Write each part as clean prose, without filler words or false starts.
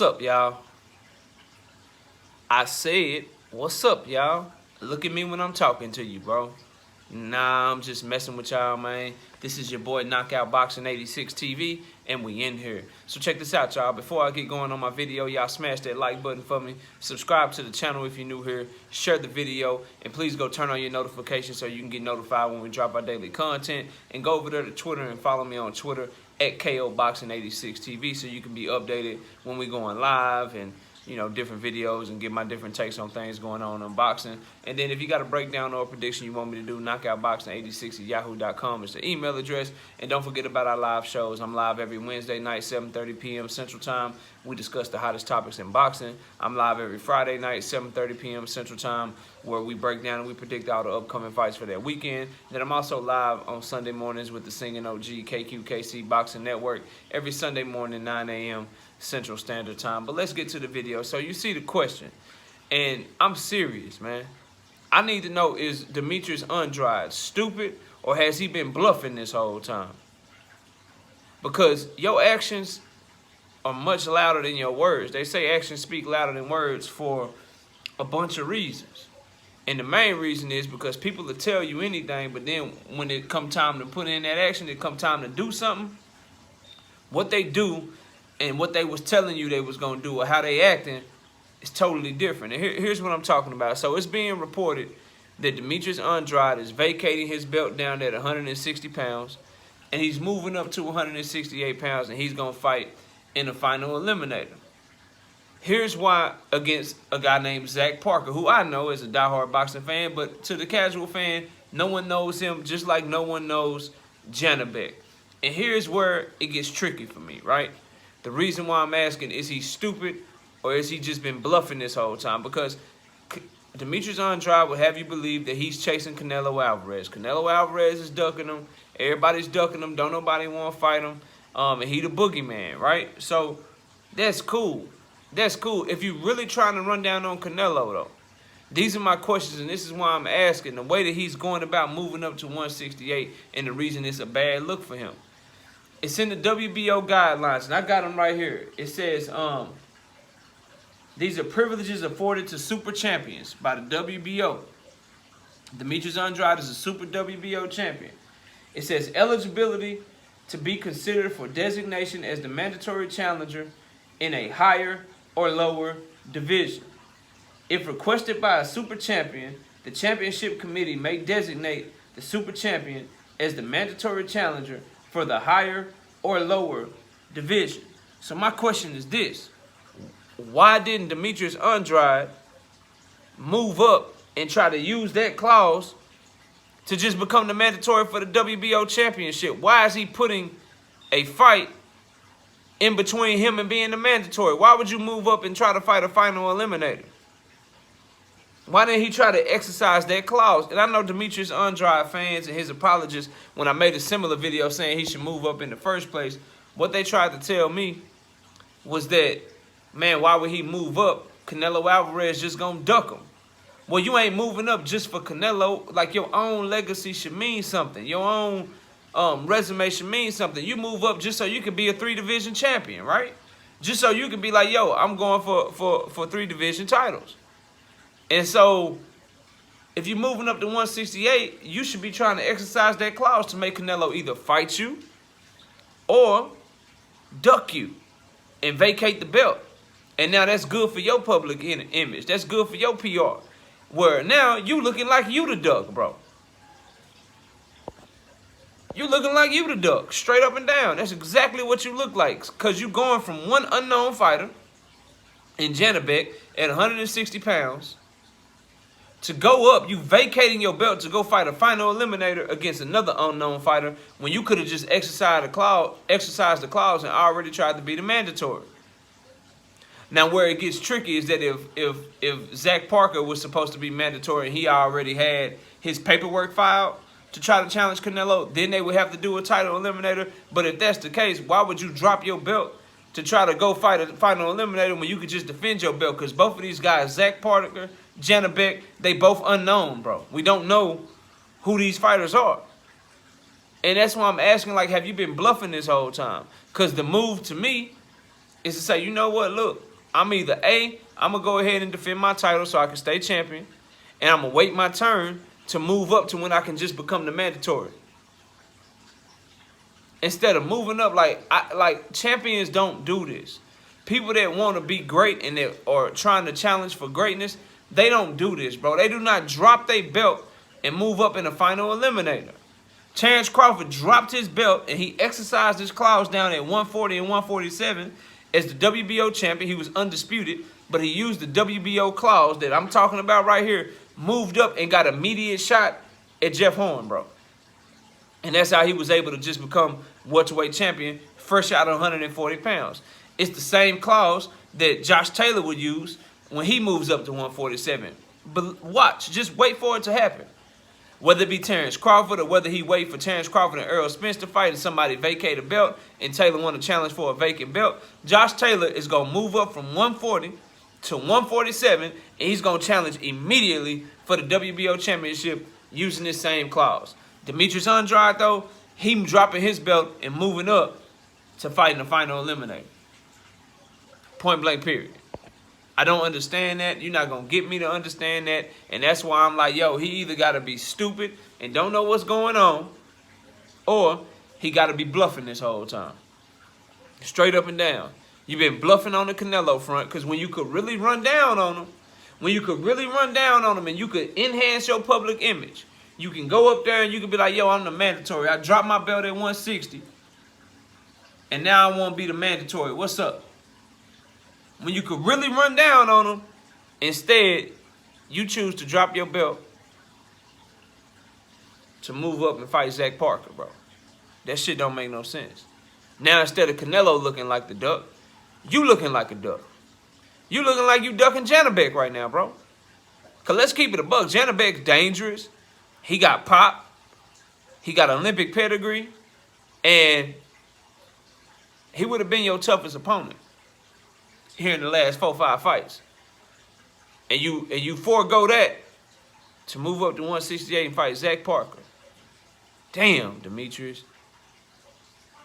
up, y'all? I said, what's up, y'all? Look at me when I'm talking to you, bro. Nah, I'm just messing with y'all, man. This is your boy Knockout Boxing 86 TV, and we in here. So check this out, y'all. Before I get going on my video, y'all smash that like button for me. Subscribe to the channel if you're new here. Share the video, and please go turn on your notifications so you can get notified when we drop our daily content. And go over there to Twitter and follow me on Twitter at KO Boxing 86 TV so you can be updated when we going live and different videos and get my different takes on things going on in boxing. And then if you got a breakdown or a prediction you want me to do, knockoutboxing86 at yahoo.com is the email address. And don't forget about our live shows. I'm live every Wednesday night, 7:30 p.m. Central Time. We discuss the hottest topics in boxing. I'm live every Friday night, 7:30 p.m. Central Time, where we break down and we predict all the upcoming fights for that weekend. Then I'm also live on Sunday mornings with the Singing OG KQKC Boxing Network every Sunday morning, 9 a.m. Central Standard Time. But let's get to the video. So you see the question, and I'm serious, man. I need to know, is Demetrius Andrade stupid, or has he been bluffing this whole time? Because your actions are much louder than your words. They say actions speak louder than words for a bunch of reasons. And the main reason is because people will tell you anything, but then when it come time to put in that action, it come time to do something, what they do and what they was telling you they was going to do or how they acting is totally different. And here's what I'm talking about. So it's being reported that Demetrius Andrade is vacating his belt down at 160 pounds, and he's moving up to 168 pounds, and he's going to fight in the final eliminator. Here's why, against a guy named Zach Parker, who I know is a diehard boxing fan, but to the casual fan, no one knows him, just like no one knows Janabek. And here's where it gets tricky for me, right? The reason why I'm asking, is he stupid or has he just been bluffing this whole time? Because Demetrius Andrade will have you believe that he's chasing Canelo Alvarez. Canelo Alvarez is ducking him. Everybody's ducking him. Don't nobody want to fight him. And he the boogeyman, right? So that's cool. That's cool. If you're really trying to run down on Canelo, though, these are my questions, and this is why I'm asking. The way that he's going about moving up to 168 and the reason it's a bad look for him. It's in the WBO guidelines, and I got them right here. It says, these are privileges afforded to super champions by the WBO. Demetrius Andrade is a super WBO champion. It says eligibility to be considered for designation as the mandatory challenger in a higher or lower division. If requested by a super champion, the championship committee may designate the super champion as the mandatory challenger for the higher or lower division. So my question is this: why didn't Demetrius Andrade move up and try to use that clause to just become the mandatory for the WBO championship? Why is he putting a fight in between him and being the mandatory? Why would you move up and try to fight a final eliminator? Why didn't he try to exercise that clause? And I know Demetrius Andrade fans and his apologists, when I made a similar video saying he should move up in the first place, what they tried to tell me was that, man, why would he move up? Canelo Alvarez just gonna duck him. Well, you ain't moving up just for Canelo. Like, your own legacy should mean something. Your own resume should mean something. You move up just so you can be a 3-division champion, right? Just so you can be like, yo, I'm going for 3-division titles. And so, if you're moving up to 168, you should be trying to exercise that clause to make Canelo either fight you or duck you and vacate the belt. And now that's good for your public image. That's good for your PR. Where now you looking like you the duck, bro. You looking like you the duck, straight up and down. That's exactly what you look like. Because you going from one unknown fighter in Janabek at 160 pounds to go up, you vacating your belt to go fight a final eliminator against another unknown fighter when you could have just exercised the clause and already tried to be the mandatory. Now, where it gets tricky is that if Zach Parker was supposed to be mandatory and he already had his paperwork filed to try to challenge Canelo, then they would have to do a title eliminator. But if that's the case, why would you drop your belt to try to go fight a final eliminator when you could just defend your belt? Because both of these guys, Zach Parker, Janabek, they both unknown, bro. We don't know who these fighters are. And that's why I'm asking, like, have you been bluffing this whole time? Because the move to me is to say, you know what, look, I'm either A, I'm going to go ahead and defend my title so I can stay champion, and I'm going to wait my turn to move up to when I can just become the mandatory. Instead of moving up, like champions don't do this. People that want to be great and that are trying to challenge for greatness, they don't do this, bro. They do not drop their belt and move up in the final eliminator. Terrence Crawford dropped his belt and he exercised his clause down at 140 and 147 as the WBO champion. He was undisputed, but he used the WBO clause that I'm talking about right here, moved up and got an immediate shot at Jeff Horn, bro. And that's how he was able to just become welterweight champion, first shot at 140 pounds. It's the same clause that Josh Taylor would use when he moves up to 147. But watch, just wait for it to happen. Whether it be Terrence Crawford or whether he wait for Terrence Crawford and Errol Spence to fight and somebody vacate a belt and Taylor want to challenge for a vacant belt, Josh Taylor is going to move up from 140 to 147 and he's going to challenge immediately for the WBO championship using this same clause. Demetrius Andrade, though, he dropping his belt and moving up to fight in the final eliminator. Point blank, period. I don't understand that. You're not going to get me to understand that. And that's why I'm like, yo, he either got to be stupid and don't know what's going on, or he got to be bluffing this whole time. Straight up and down. You've been bluffing on the Canelo front because when you could really run down on him, and you could enhance your public image, you can go up there and you can be like, yo, I'm the mandatory. I dropped my belt at 160, and now I want to be the mandatory. What's up? When you could really run down on them, instead, you choose to drop your belt to move up and fight Zach Parker, bro. That shit don't make no sense. Now, instead of Canelo looking like the duck, you looking like a duck. You looking like you ducking Janabek right now, bro. Because let's keep it a buck. Janabek's dangerous. He got pop. He got Olympic pedigree. And he would have been your toughest opponent here in the last 4-5 fights. And you forego that to move up to 168 and fight Zach Parker. Damn, Demetrius.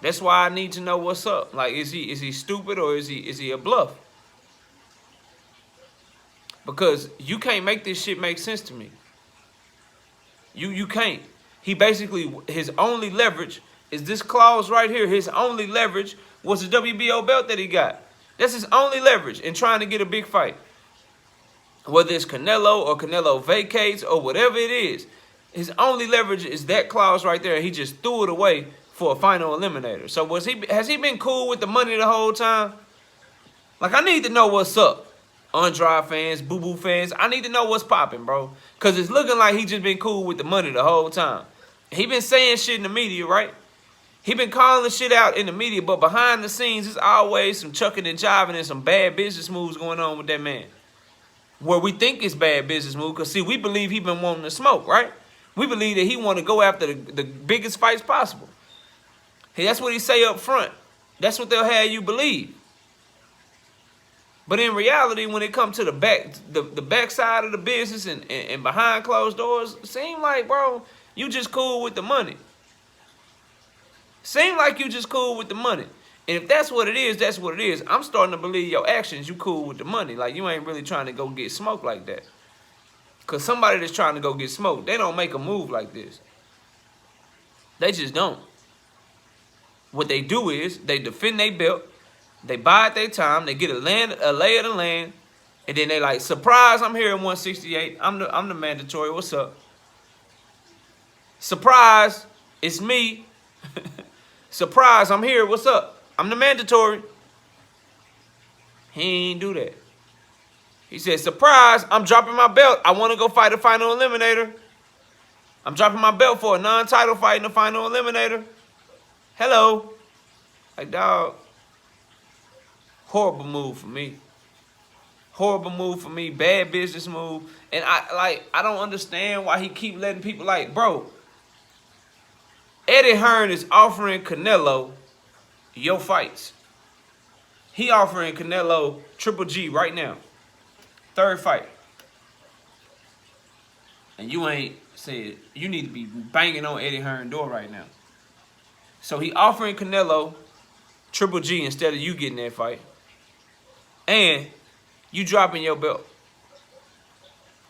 That's why I need to know what's up. Like, is he stupid or is he a bluff? Because you can't make this shit make sense to me. You can't. He basically, his only leverage is this clause right here. His only leverage was the WBO belt that he got. That's his only leverage in trying to get a big fight. Whether it's Canelo or Canelo vacates or whatever it is, his only leverage is that clause right there. He just threw it away for a final eliminator. So has he been cool with the money the whole time? Like, I need to know what's up. Andrade fans, boo-boo fans, I need to know what's popping, bro. Because it's looking like he just been cool with the money the whole time. He been saying shit in the media, right? He been calling shit out in the media, but behind the scenes, there's always some chucking and jiving and some bad business moves going on with that man. Where we think it's bad business move, because, see, we believe he been wanting to smoke, right? We believe that he want to go after the biggest fights possible. Hey, that's what he say up front. That's what they'll have you believe. But in reality, when it comes to the back side of the business and behind closed doors, it seem like, bro, you just cool with the money. Seem like you just cool with the money. And if that's what it is, that's what it is. I'm starting to believe your actions, you cool with the money. Like, you ain't really trying to go get smoked like that. Because somebody that's trying to go get smoked, they don't make a move like this. They just don't. What they do is they defend their belt. They bide their time. They get a lay of the land. And then they like, surprise, I'm here at 168. I'm the mandatory. What's up? Surprise, it's me. Surprise, I'm here. What's up? I'm the mandatory. He ain't do that. He said, surprise, I'm dropping my belt. I want to go fight a final eliminator. I'm dropping my belt for a non-title fight in the final eliminator. Hello. Like, dog. Horrible move for me. Horrible move for me. Bad business move. And I don't understand why he keep letting people, like, bro, Eddie Hearn is offering Canelo your fights. He offering Canelo Triple G right now. Third fight. And you ain't said, you need to be banging on Eddie Hearn's door right now. So he offering Canelo Triple G instead of you getting that fight. And You dropping your belt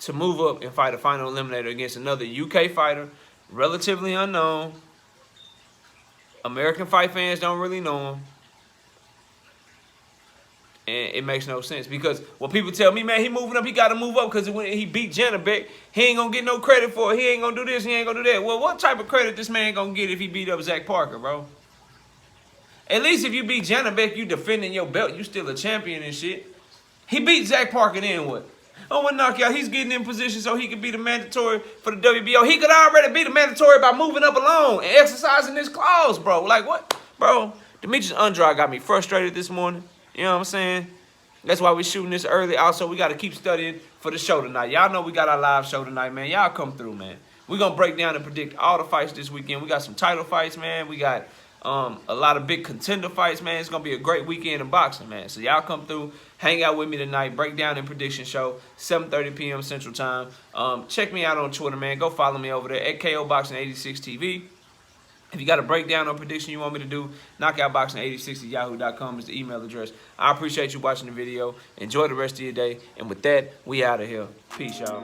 to move up and fight a final eliminator against another UK fighter, relatively unknown. American fight fans don't really know him. And it makes no sense because when people tell me, man, he moving up, he got to move up because when he beat Janabek, he ain't going to get no credit for it. He ain't going to do this, he ain't going to do that. Well, what type of credit this man going to get if he beat up Zach Parker, bro? At least if you beat Janabek, you defending your belt. You still a champion and shit. He beat Zach Parker, then what? Oh, what knockout? He's getting in position so he could be the mandatory for the WBO. He could already be the mandatory by moving up alone and exercising his clause, bro. Like, what? Bro, Demetrius Andrade got me frustrated this morning. You know what I'm saying? That's why we shooting this early. Also, we got to keep studying for the show tonight. Y'all know we got our live show tonight, man. Y'all come through, man. We're going to break down and predict all the fights this weekend. We got some title fights, man. We got a lot of big contender fights, man. It's going to be a great weekend in boxing, man. So y'all come through, hang out with me tonight, break down and prediction show, 7:30 p.m. Central Time. Check me out on Twitter, man. Go follow me over there at KOBoxing86TV. If you got a breakdown or prediction you want me to do, knockoutboxing86@yahoo.com is the email address. I appreciate you watching the video. Enjoy the rest of your day. And with that, we out of here. Peace, y'all.